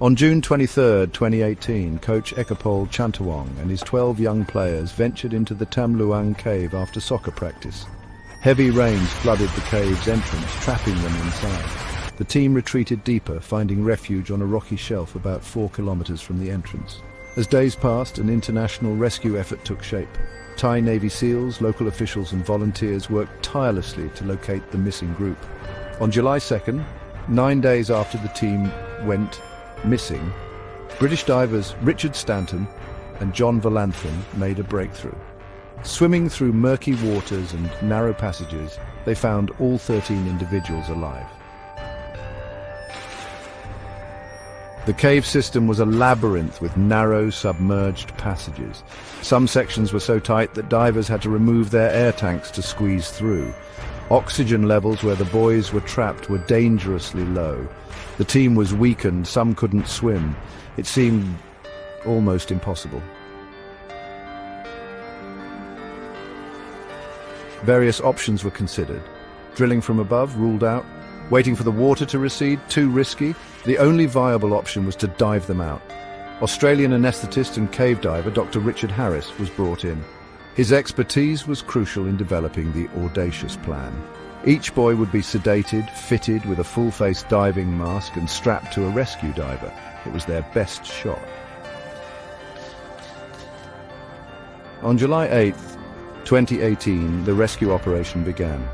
On June 23, 2018, coach Ekapol Chantawong and his 12 young players ventured into the Tam Luang cave after soccer practice. Heavy rains flooded the cave's entrance, trapping them inside. The team retreated deeper, finding refuge on a rocky shelf about 4 kilometers from the entrance. As days passed, an international rescue effort took shape. Thai Navy SEALs, local officials and volunteers worked tirelessly to locate the missing group. On July 2nd, 9 days after the team went missing, British divers Richard Stanton and John Valanthan made a breakthrough. Swimming through murky waters and narrow passages, they found all 13 individuals alive. The cave system was a labyrinth with narrow, submerged passages. Some sections were so tight that divers had to remove their air tanks to squeeze through. Oxygen levels where the boys were trapped were dangerously low. The team was weakened, some couldn't swim. It seemed almost impossible. Various options were considered. Drilling from above, ruled out. Waiting for the water to recede, too risky. The only viable option was to dive them out. Australian anaesthetist and cave diver Dr. Richard Harris was brought in. His expertise was crucial in developing the audacious plan. Each boy would be sedated, fitted with a full-face diving mask and strapped to a rescue diver. It was their best shot. On July 8, 2018, the rescue operation began.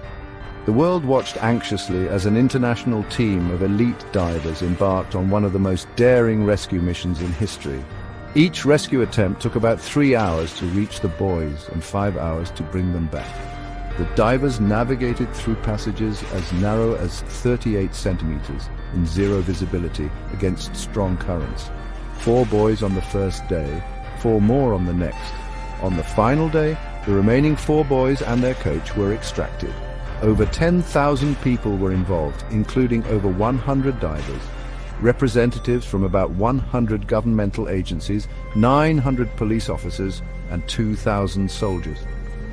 The world watched anxiously as an international team of elite divers embarked on one of the most daring rescue missions in history. Each rescue attempt took about 3 hours to reach the boys and 5 hours to bring them back. The divers navigated through passages as narrow as 38 centimeters in zero visibility against strong currents. 4 boys on the first day, 4 more on the next. On the final day, the remaining 4 boys and their coach were extracted. Over 10,000 people were involved, including over 100 divers, representatives from about 100 governmental agencies, 900 police officers, and 2,000 soldiers.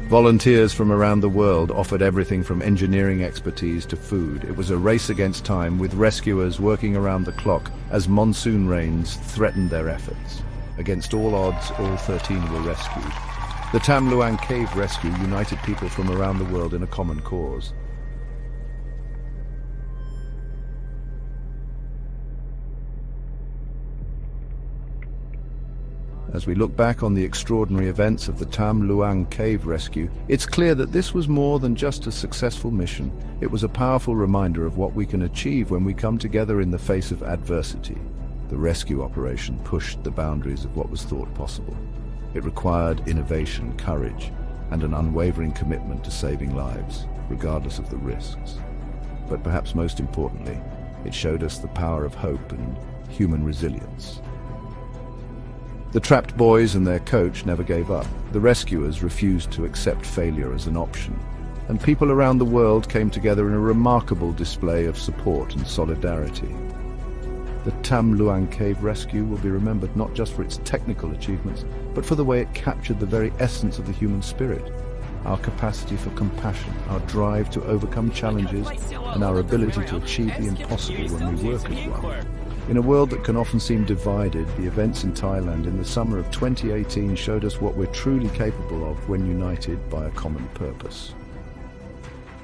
Volunteers from around the world offered everything from engineering expertise to food. It was a race against time, with rescuers working around the clock as monsoon rains threatened their efforts. Against all odds, all 13 were rescued. The Tam Luang Cave Rescue united people from around the world in a common cause. As we look back on the extraordinary events of the Tam Luang Cave Rescue, it's clear that this was more than just a successful mission. It was a powerful reminder of what we can achieve when we come together in the face of adversity. The rescue operation pushed the boundaries of what was thought possible. It required innovation, courage, and an unwavering commitment to saving lives, regardless of the risks. But perhaps most importantly, it showed us the power of hope and human resilience. The trapped boys and their coach never gave up. The rescuers refused to accept failure as an option. And people around the world came together in a remarkable display of support and solidarity. The Tam Luang Cave Rescue will be remembered not just for its technical achievements, but for the way it captured the very essence of the human spirit. Our capacity for compassion, our drive to overcome challenges, and our ability to achieve the impossible when we work as one. In a world that can often seem divided, the events in Thailand in the summer of 2018 showed us what we're truly capable of when united by a common purpose.